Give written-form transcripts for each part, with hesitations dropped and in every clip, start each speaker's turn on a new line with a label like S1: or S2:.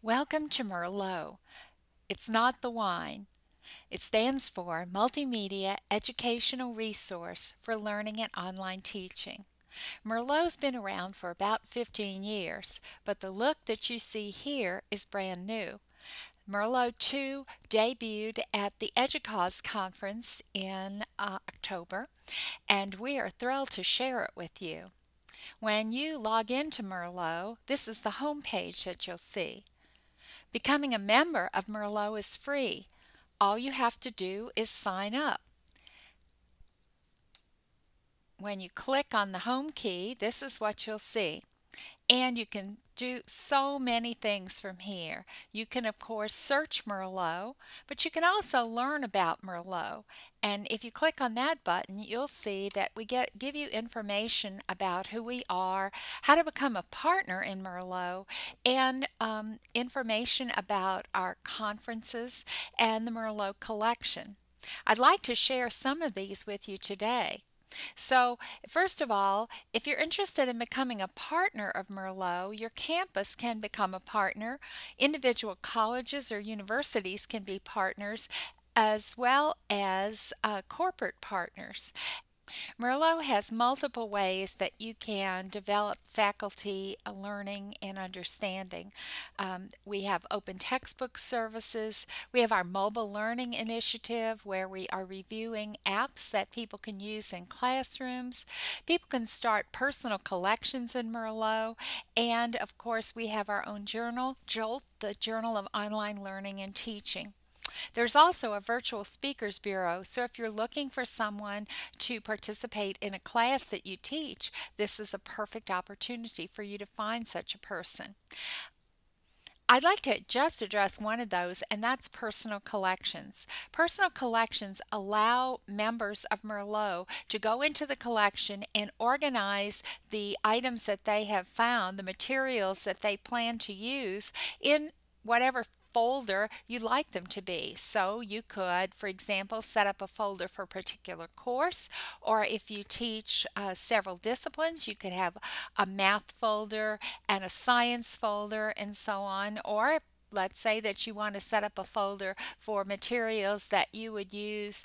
S1: Welcome to MERLOT. It's not the wine. It stands for Multimedia Educational Resource for Learning and Online Teaching. MERLOT's been around for about 15 years, but the look that you see here is brand new. MERLOT II debuted at the EDUCAUSE conference in October, and we are thrilled to share it with you. When you log into MERLOT, this is the home page that you'll see. Becoming a member of MERLOT is free. All you have to do is sign up. When you click on the home key, this is what you'll see. And you can do so many things from here. You can, of course, search MERLOT, but you can also learn about MERLOT. And if you click on that button, you'll see that we give you information about who we are, how to become a partner in MERLOT, and information about our conferences and the MERLOT collection. I'd like to share some of these with you today. So, first of all, if you're interested in becoming a partner of MERLOT, your campus can become a partner. Individual colleges or universities can be partners, as well as corporate partners. MERLOT has multiple ways that you can develop faculty learning and understanding. We have open textbook services. We have our mobile learning initiative where we are reviewing apps that people can use in classrooms. People can start personal collections in MERLOT. And of course, we have our own journal, JOLT, the Journal of Online Learning and Teaching. There's also a virtual speakers bureau, so if you're looking for someone to participate in a class that you teach, this is a perfect opportunity for you to find such a person. I'd like to just address one of those, and that's personal collections. Personal collections allow members of MERLOT to go into the collection and organize the items that they have found, the materials that they plan to use, in whatever folder you'd like them to be. So you could, for example, set up a folder for a particular course, or if you teach several disciplines, you could have a math folder and a science folder and so on. Or let's say that you want to set up a folder for materials that you would use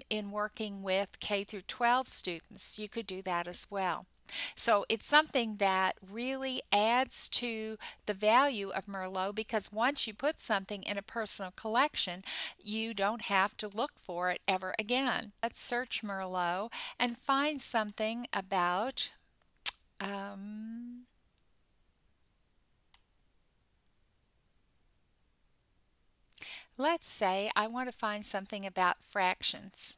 S1: in working with K through 12 students. You could do that as well. So it's something that really adds to the value of MERLOT, because once you put something in a personal collection, you don't have to look for it ever again. Let's search MERLOT and find something about let's say I want to find something about fractions.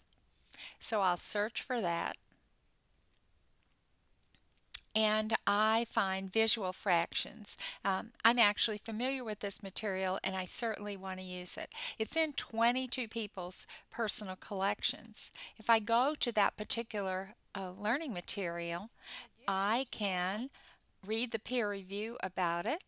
S1: So I'll search for that. And I find visual fractions. I'm actually familiar with this material, and I certainly want to use it. It's in 22 people's personal collections. If I go to that particular learning material, I can read the peer review about it.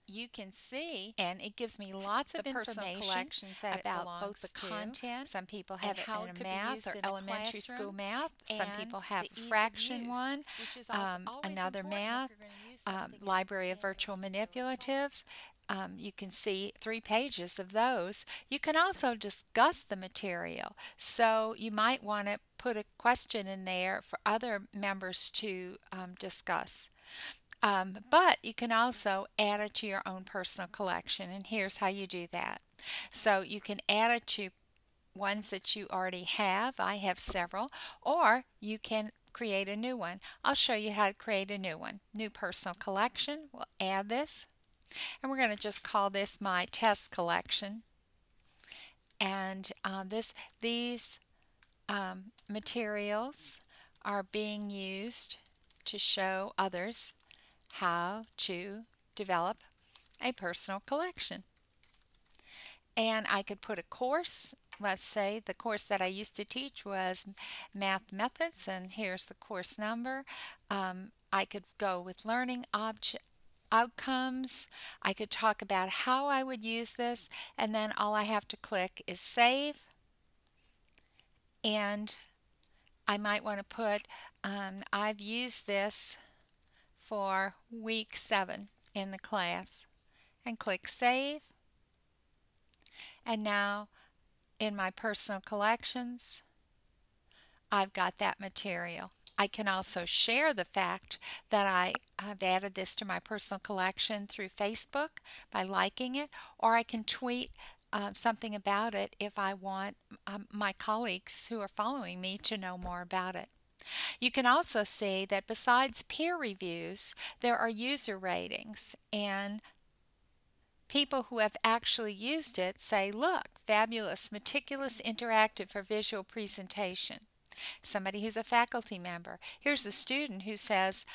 S1: You can see, and it gives me lots of information about both the content. Some people have it in a math or elementary school math. Some people have fraction one, another math, library of virtual manipulatives. You can see 3 pages of those. You can also discuss the material. So you might want to put a question in there for other members to discuss. But you can also add it to your own personal collection, and here's how you do that. So you can add it to ones that you already have. I have several, or you can create a new one. I'll show you how to create a new one. New personal collection. We'll add this, and we're going to just call this my test collection. And these materials are being used to show others how to develop a personal collection. And I could put a course. Let's say the course that I used to teach was Math Methods, and here's the course number. I could go with learning outcomes. I could talk about how I would use this, and then all I have to click is save. And I might want to put, I've used this for week 7 in the class and click Save. And now in my personal collections, I've got that material. I can also share the fact that I have added this to my personal collection through Facebook by liking it, or I can tweet something about it if I want my colleagues who are following me to know more about it. You can also see that besides peer reviews, there are user ratings, and people who have actually used it say, look, fabulous, meticulous, interactive for visual presentation. Somebody who's a faculty member. Here's a student who says,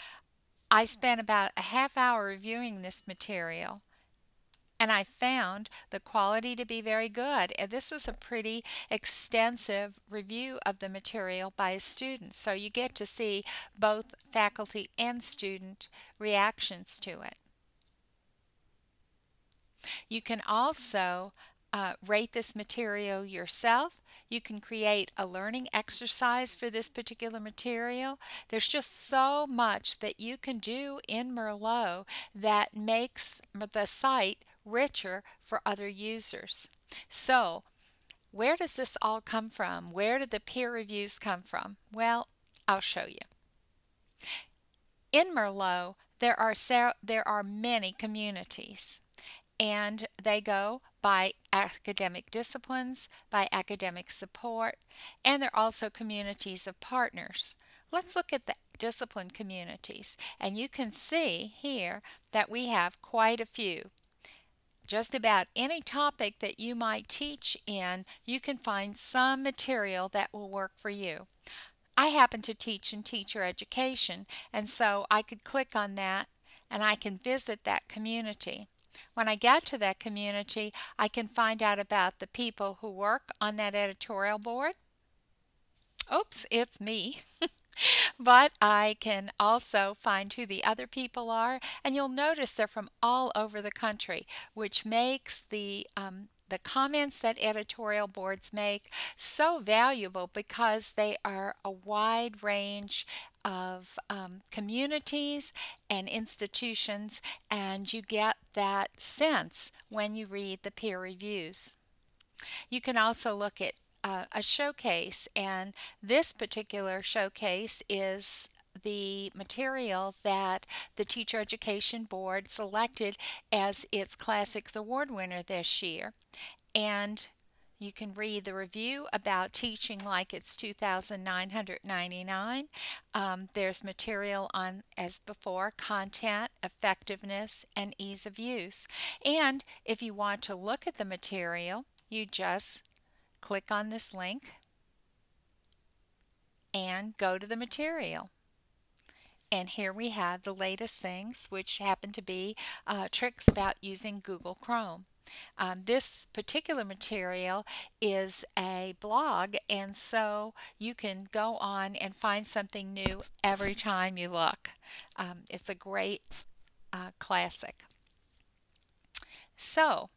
S1: I spent about a half hour reviewing this material and I found the quality to be very good. And this is a pretty extensive review of the material by a student. So you get to see both faculty and student reactions to it. You can also rate this material yourself. You can create a learning exercise for this particular material. There's just so much that you can do in Merlot that makes the site richer for other users. So, where does this all come from? Where did the peer reviews come from? Well, I'll show you. In Merlot, there are many communities, and they go by academic disciplines, by academic support, and there are also communities of partners. Let's look at the discipline communities, and you can see here that we have quite a few. Just about any topic that you might teach in, you can find some material that will work for you. I happen to teach in teacher education, and so I could click on that and I can visit that community. When I get to that community, I can find out about the people who work on that editorial board. Oops, it's me. But I can also find who the other people are, and you'll notice they're from all over the country, which makes the comments that editorial boards make so valuable because they are a wide range of communities and institutions, and you get that sense when you read the peer reviews. You can also look at a showcase, and this particular showcase is the material that the Teacher Education Board selected as its Classics Award winner this year. And you can read the review about teaching like it's $2,999. There's material on, as before, content, effectiveness, and ease of use. And if you want to look at the material, you just click on this link and go to the material. And here we have the latest things, which happen to be tricks about using Google Chrome. This particular material is a blog, and so you can go on and find something new every time you look. It's a great classic. So,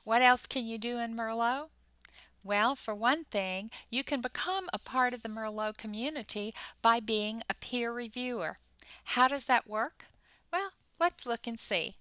S1: what else can you do in Merlot? Well, for one thing, you can become a part of the Merlot community by being a peer reviewer. How does that work? Well, let's look and see.